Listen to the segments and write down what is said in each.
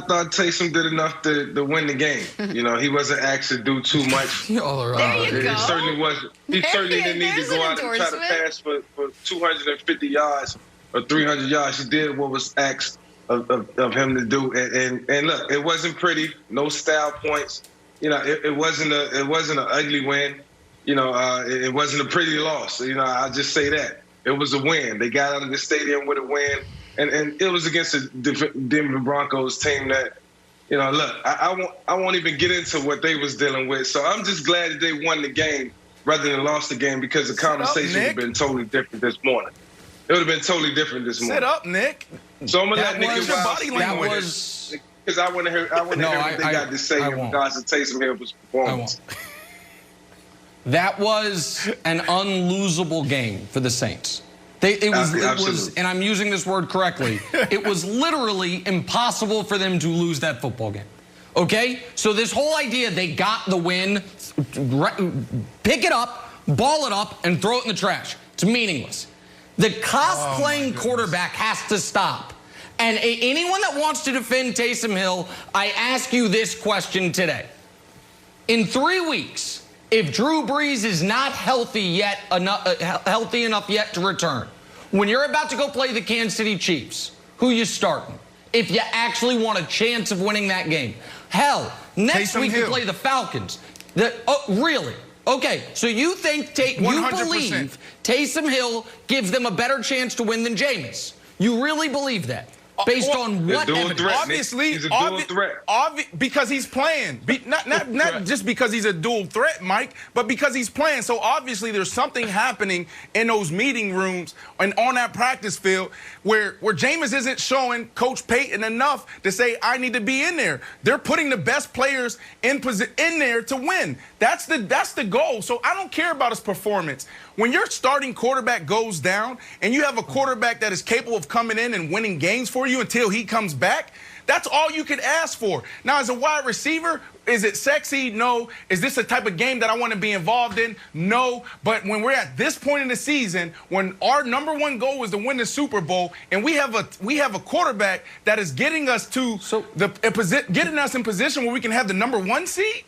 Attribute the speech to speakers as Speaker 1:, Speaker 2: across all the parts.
Speaker 1: thought Taysom did enough to win the game. You know, he wasn't asked to do too much.
Speaker 2: There you go.
Speaker 1: It certainly wasn't. He certainly didn't need to go out and try to pass for 250 yards or 300 yards. He did what was asked of him to do. And look, it wasn't pretty. No style points. You know, it wasn't an ugly win. You know, it wasn't a pretty loss. You know, I'll just say that. It was a win. They got out of the stadium with a win. And it was against the Denver Broncos team that, you know, look, I won't even get into what they was dealing with. So I'm just glad that they won the game rather than lost the game, because the conversation would have been totally different this morning. It would have been totally different this morning.
Speaker 3: Sit up, Nick.
Speaker 1: So I'm going to let Nick
Speaker 3: your body language.
Speaker 1: Because I want to hear what they got to say in regards to Taysom Hill's performance.
Speaker 4: That was an unlosable game for the Saints. It was, and I'm using this word correctly, it was literally impossible for them to lose that football game. Okay? So this whole idea they got the win, pick it up, ball it up, and throw it in the trash. It's meaningless. The cosplaying quarterback has to stop. And anyone that wants to defend Taysom Hill, I ask you this question today. In 3 weeks, if Drew Brees is not healthy enough yet to return, when you're about to go play the Kansas City Chiefs, who you starting? If you actually want a chance of winning that game. Hell, next week you play the Falcons. Really? Okay, so you think, you believe Taysom Hill gives them a better chance to win than Jameis? You really believe that? Based on what evidence?
Speaker 3: Obviously,
Speaker 1: he's a dual threat.
Speaker 3: Because he's playing. Not just because he's a dual threat, Mike, but because he's playing. So obviously there's something happening in those meeting rooms and on that practice field where Jameis isn't showing Coach Payton enough to say, I need to be in there. They're putting the best players in there to win. That's the goal. So I don't care about his performance. When your starting quarterback goes down and you have a quarterback that is capable of coming in and winning games for you until he comes back, that's all you could ask for. Now, as a wide receiver, is it sexy? No. Is this the type of game that I want to be involved in? No. But when we're at this point in the season, when our number one goal is to win the Super Bowl, and we have a quarterback that is getting us getting us in position where we can have the number one seed,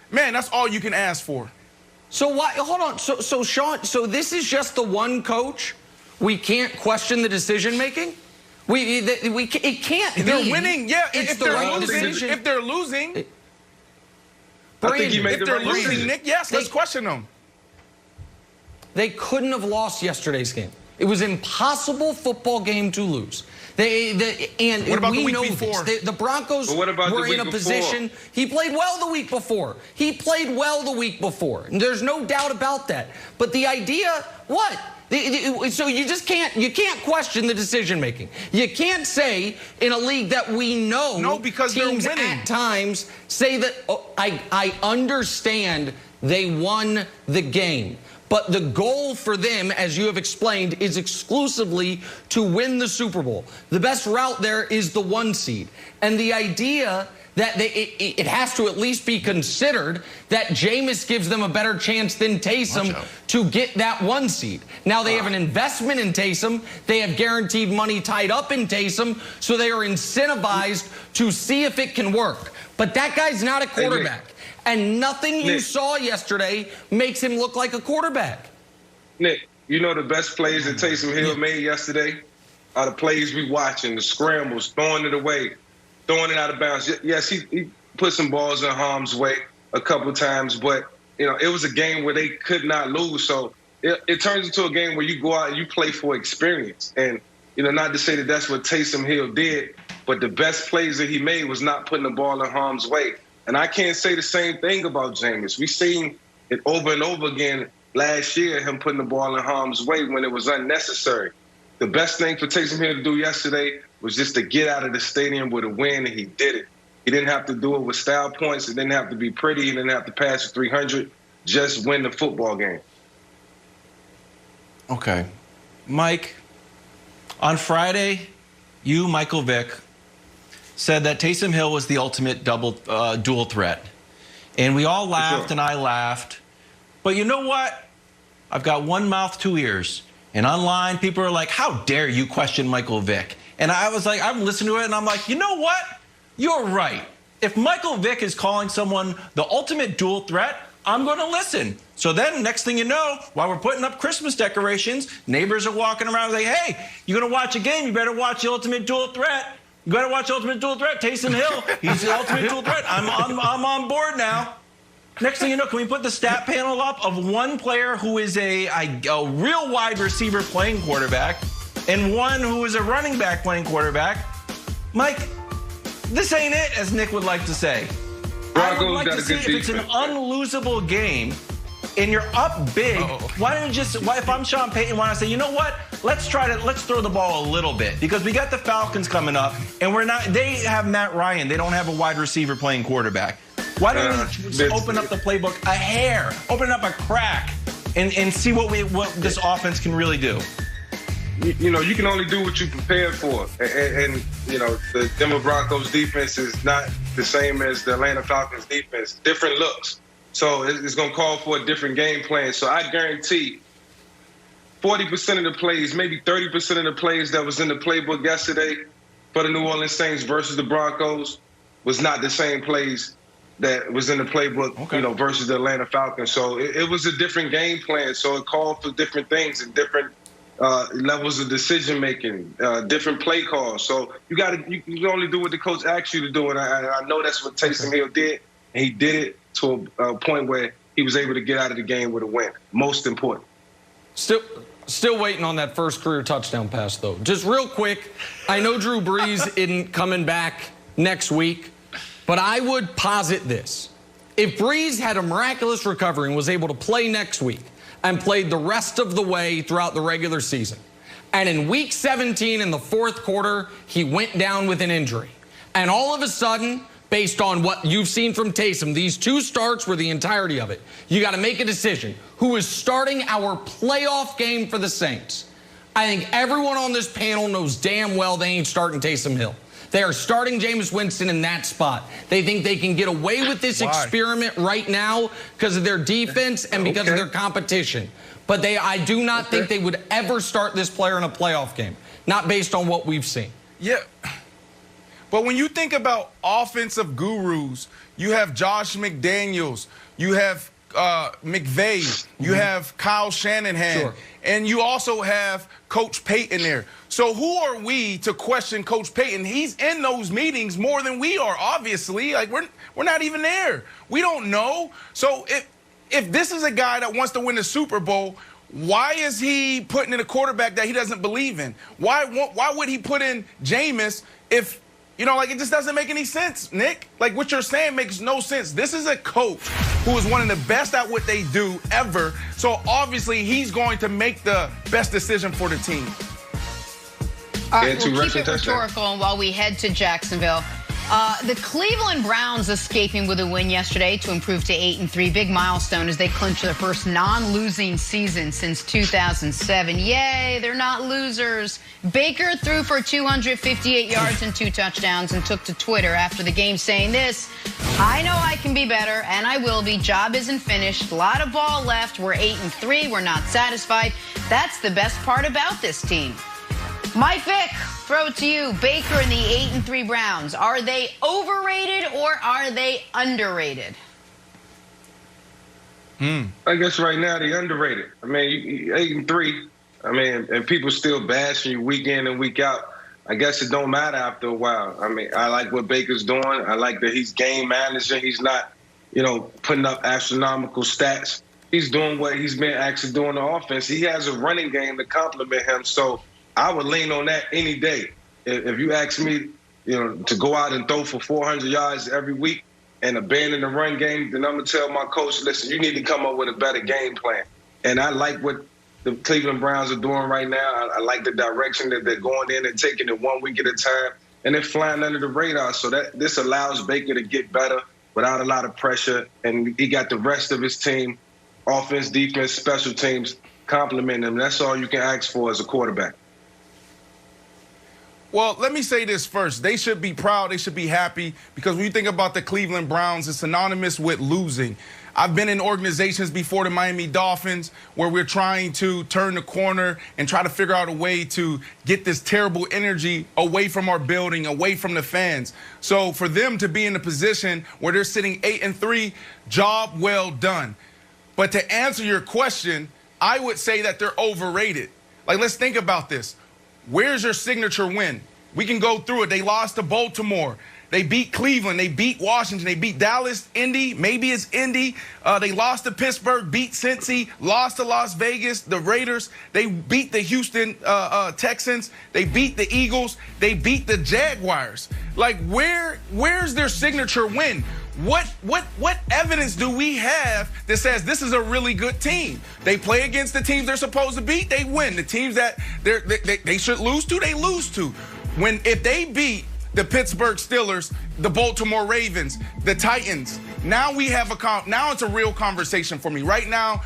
Speaker 3: man, that's all you can ask for.
Speaker 4: So why? Hold on. So Sean. So this is just the one coach. We can't question the decision making. It can't.
Speaker 3: They're winning. Yeah. If they're losing.
Speaker 1: I think he made the right decision.
Speaker 3: Nick, yes. Let's question them.
Speaker 4: They couldn't have lost yesterday's game. It was an impossible football game to lose. And
Speaker 3: what about
Speaker 4: we
Speaker 3: the week
Speaker 4: know
Speaker 3: before?
Speaker 4: The Broncos were in a position. He played well the week before. And there's no doubt about that. But the idea, what? So you just can't question the decision making. You can't say in a league that we know
Speaker 3: because
Speaker 4: teams
Speaker 3: they're winning
Speaker 4: at times say that I understand they won the game. But the goal for them, as you have explained, is exclusively to win the Super Bowl. The best route there is the 1 seed. And the idea that it has to at least be considered that Jameis gives them a better chance than Taysom to get that 1 seed. Now, they have an investment in Taysom. They have guaranteed money tied up in Taysom, so they are incentivized to see if it can work. But that guy's not a quarterback. And nothing you saw yesterday makes him look like a quarterback.
Speaker 1: Nick, you know the best plays that Taysom Hill made yesterday are the plays we watching, the scrambles, throwing it away, throwing it out of bounds. Yes, he put some balls in harm's way a couple times, but you know it was a game where they could not lose. So it turns into a game where you go out and you play for experience. And you know, not to say that that's what Taysom Hill did, but the best plays that he made was not putting the ball in harm's way. And I can't say the same thing about Jameis. We've seen it over and over again last year, him putting the ball in harm's way when it was unnecessary. The best thing for Taysom Hill to do yesterday was just to get out of the stadium with a win, and he did it. He didn't have to do it with style points. It didn't have to be pretty. He didn't have to pass for 300. Just win the football game.
Speaker 5: Okay. Mike, on Friday, you, Michael Vick, said that Taysom Hill was the ultimate dual threat. And we all laughed and I laughed. But you know what? I've got one mouth, 2 ears. And online, people are like, how dare you question Michael Vick? And I was like, I'm listening to it and I'm like, you know what? you're right. If Michael Vick is calling someone the ultimate dual threat, I'm going to listen. So then next thing you know, while we're putting up Christmas decorations, neighbors are walking around and say, hey, you're going to watch a game, you better watch the ultimate dual threat. You got to watch Ultimate Dual Threat. Taysom Hill, he's the ultimate dual threat. I'm on board now. Next thing you know, can we put the stat panel up of one player who is a real wide receiver playing quarterback and one who is a running back playing quarterback? Mike, this ain't it, as Nick would like to say. I would like to see if it's an unlosable game and you're up big, why don't you just, if I'm Sean Payton, why don't I say, you know what? Let's throw the ball a little bit because we got the Falcons coming up and they have Matt Ryan. They don't have a wide receiver playing quarterback. Why don't we just open up the playbook a hair, open up a crack and see what this offense can really do?
Speaker 1: You know, you can only do what you prepared for. And you know, the Denver Broncos defense is not the same as the Atlanta Falcons defense. Different looks. So it's going to call for a different game plan. So I guarantee 40% of the plays, maybe 30% of the plays that was in the playbook yesterday for the New Orleans Saints versus the Broncos was not the same plays that was in the playbook, you know, versus the Atlanta Falcons. So it was a different game plan. So it called for different things and different levels of decision making, different play calls. So you can only do what the coach asks you to do, and I know that's what Taysom Hill did, and he did it to a point where he was able to get out of the game with a win. Most important.
Speaker 4: Still waiting on that first career touchdown pass, though. Just real quick, I know Drew Brees isn't coming back next week, but I would posit this. If Brees had a miraculous recovery and was able to play next week and played the rest of the way throughout the regular season, and in week 17 in the fourth quarter, he went down with an injury, and all of a sudden, based on what you've seen from Taysom, these two starts were the entirety of it. You got to make a decision. Who is starting our playoff game for the Saints? I think everyone on this panel knows damn well they ain't starting Taysom Hill. They are starting Jameis Winston in that spot. They think they can get away with this experiment right now because of their defense and because of their competition. But I do not think they would ever start this player in a playoff game, not based on what we've seen.
Speaker 3: Yeah. But when you think about offensive gurus, you have Josh McDaniels, you have McVay, you have Kyle Shanahan, and you also have Coach Payton there. So who are we to question Coach Payton? He's in those meetings more than we are, obviously. Like, we're not even there. We don't know. So if this is a guy that wants to win the Super Bowl, why is he putting in a quarterback that he doesn't believe in? Why would he put in Jameis if, you know, like, it just doesn't make any sense, Nick? Like, what you're saying makes no sense. This is a coach who is one of the best at what they do ever. So, obviously, he's going to make the best decision for the team.
Speaker 2: All right, we'll keep it rhetorical while we head to Jacksonville. The Cleveland Browns escaping with a win yesterday to improve to 8-3. Big milestone as they clinch their first non-losing season since 2007. Yay, they're not losers. Baker threw for 258 yards and 2 touchdowns and took to Twitter after the game saying this: I know I can be better, and I will be. Job isn't finished. A lot of ball left. We're 8-3. We're not satisfied. That's the best part about this team. Mike Vick, throw it to you. Baker and the 8-3 Browns. Are they overrated or are they underrated?
Speaker 1: I guess right now they're underrated. I mean, 8-3. I mean, and people still bashing you week in and week out. I guess it don't matter after a while. I mean, I like what Baker's doing. I like that he's game managing. He's not, you know, putting up astronomical stats. He's doing what he's been actually doing on offense. He has a running game to complement him. So I would lean on that any day. If you ask me, you know, to go out and throw for 400 yards every week and abandon the run game, then I'm going to tell my coach, listen, you need to come up with a better game plan. And I like what the Cleveland Browns are doing right now. I like the direction that they're going in and taking it 1 week at a time. And they're flying under the radar. So that this allows Baker to get better without a lot of pressure. And he got the rest of his team, offense, defense, special teams, complimenting him. That's all you can ask for as a quarterback.
Speaker 3: Well, let me say this first. They should be proud. They should be happy because when you think about the Cleveland Browns, it's synonymous with losing. I've been in organizations before the Miami Dolphins where we're trying to turn the corner and try to figure out a way to get this terrible energy away from our building, away from the fans. So for them to be in a position where they're sitting 8-3, job well done. But to answer your question, I would say that they're overrated. Like, let's think about this. Where's your signature win? We can go through it. They lost to Baltimore. They beat Cleveland. They beat Washington. They beat Dallas, Indy. Maybe it's Indy. They lost to Pittsburgh, beat Cincy, lost to Las Vegas, the Raiders. They beat the Houston Texans. They beat the Eagles. They beat the Jaguars. Like, where's their signature win? What evidence do we have that says this is a really good team? They play against the teams they're supposed to beat, they win. The teams that they should lose to, they lose to. If they beat the Pittsburgh Steelers, the Baltimore Ravens, the Titans, now we have now it's a real conversation for me. Right now,